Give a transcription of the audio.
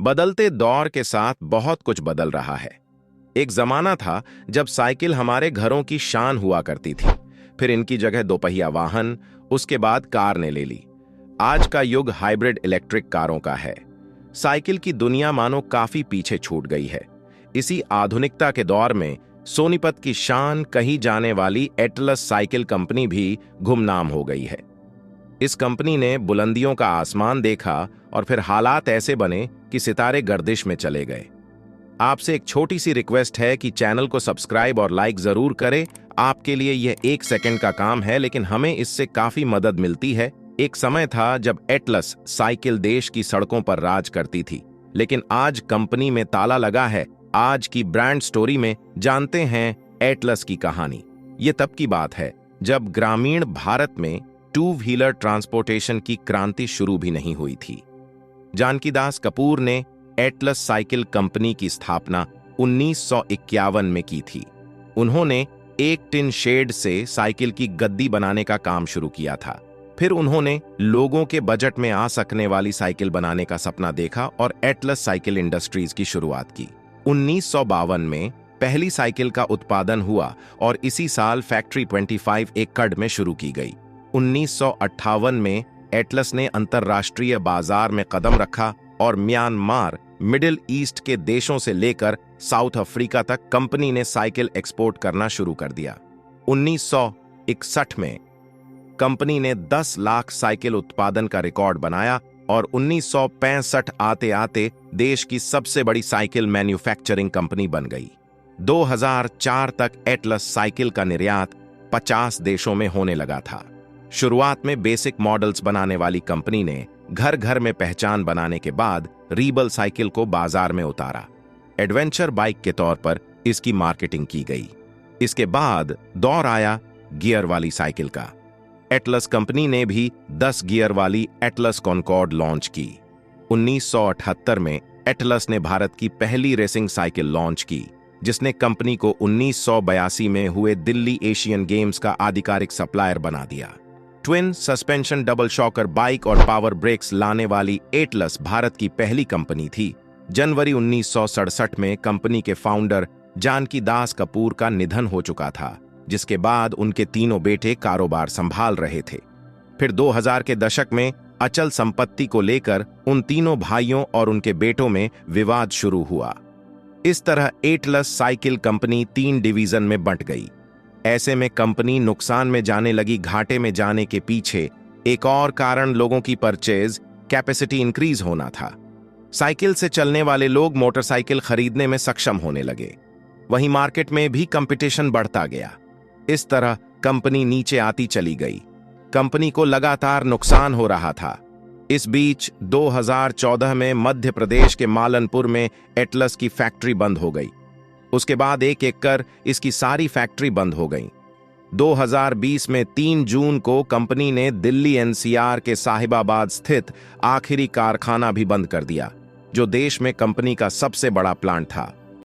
बदलते दौर के साथ बहुत कुछ बदल रहा है। एक जमाना था जब साइकिल हमारे घरों की शान हुआ करती थी, फिर इनकी जगह दोपहिया वाहन, उसके बाद कार ने ले ली। आज का युग हाइब्रिड इलेक्ट्रिक कारों का है। साइकिल की दुनिया मानो काफी पीछे छूट गई है। इसी आधुनिकता के दौर में सोनीपत की शान कही जाने वाली एटलस साइकिल कंपनी भी गुमनाम हो गई है। इस कंपनी ने बुलंदियों का आसमान देखा और फिर हालात ऐसे बने कि सितारे गर्दिश में चले गए। आपसे एक छोटी सी रिक्वेस्ट है कि चैनल को सब्सक्राइब और लाइक जरूर करें। आपके लिए यह 1 सेकंड का काम है, लेकिन हमें इससे काफी मदद मिलती है। एक समय था जब एटलस साइकिल देश की सड़कों पर राज करती थी, लेकिन आज कंपनी में ताला लगा है। आज की ब्रांड स्टोरी में जानते हैं एटलस की कहानी। ये तब की बात है जब ग्रामीण भारत में 2 व्हीलर ट्रांसपोर्टेशन की क्रांति शुरू भी नहीं हुई थी। जानकीदास कपूर ने एटलस साइकिल कंपनी की स्थापना 1951 में की थी। उन्होंने एक टिन शेड से साइकिल की गद्दी बनाने का काम शुरू किया था। फिर उन्होंने लोगों के बजट में आ सकने वाली साइकिल बनाने का सपना देखा और एटलस साइकिल इंडस्ट्रीज की शुरुआत की। 1952 में पहली साइकिल का उत्पादन हुआ और इसी साल फैक्ट्री 25 एकड़ में शुरू की गई। 1958 में एटलस ने अंतर्राष्ट्रीय बाजार में कदम रखा और म्यांमार, मिडिल ईस्ट के देशों से लेकर साउथ अफ्रीका तक कंपनी ने साइकिल एक्सपोर्ट करना शुरू कर दिया। 1961 में कंपनी ने 10 लाख साइकिल उत्पादन का रिकॉर्ड बनाया और 1965 आते आते देश की सबसे बड़ी साइकिल मैन्युफैक्चरिंग कंपनी बन गई। 2004 तक एटलस साइकिल का निर्यात 50 देशों में होने लगा था। शुरुआत में बेसिक मॉडल्स बनाने वाली कंपनी ने घर घर में पहचान बनाने के बाद रीबल साइकिल को बाजार में उतारा। एडवेंचर बाइक के तौर पर इसकी मार्केटिंग की गई। इसके बाद दौर आया गियर वाली साइकिल का। एटलस कंपनी ने भी 10 गियर वाली एटलस कॉनकॉर्ड लॉन्च की। 1978 में एटलस ने भारत की पहली रेसिंग साइकिल लॉन्च की, जिसने कंपनी को 1982 में हुए दिल्ली एशियन गेम्स का आधिकारिक सप्लायर बना दिया। Twin suspension double shocker bike और पावर ब्रेक्स लाने वाली एटलस भारत की पहली कंपनी थी। जनवरी 1967 में कंपनी के फाउंडर जानकीदास कपूर का निधन हो चुका था, जिसके बाद उनके तीनों बेटे कारोबार संभाल रहे थे। फिर 2000 के दशक में अचल संपत्ति को लेकर उन तीनों भाइयों और उनके बेटों में विवाद शुरू हुआ। इस तरह एटलस साइकिल कंपनी 3 डिवीजन में बंट गई। ऐसे में कंपनी नुकसान में जाने लगी। घाटे में जाने के पीछे एक और कारण लोगों की परचेज कैपेसिटी इंक्रीज होना था। साइकिल से चलने वाले लोग मोटरसाइकिल खरीदने में सक्षम होने लगे। वहीं मार्केट में भी कंपटीशन बढ़ता गया। इस तरह कंपनी नीचे आती चली गई। कंपनी को लगातार नुकसान हो रहा था। इस बीच 2014 में मध्य प्रदेश के मालनपुर में एटलस की फैक्ट्री बंद हो गई। उसके बाद एक एक कर इसकी सारी फैक्ट्री बंद हो गई। 2020 में 3 जून को कंपनी ने दिल्ली एनसीआर के साहिबाबाद स्थित आखिरी कारखाना भी बंद कर दिया, जो देश में कंपनी का सबसे बड़ा प्लांट था।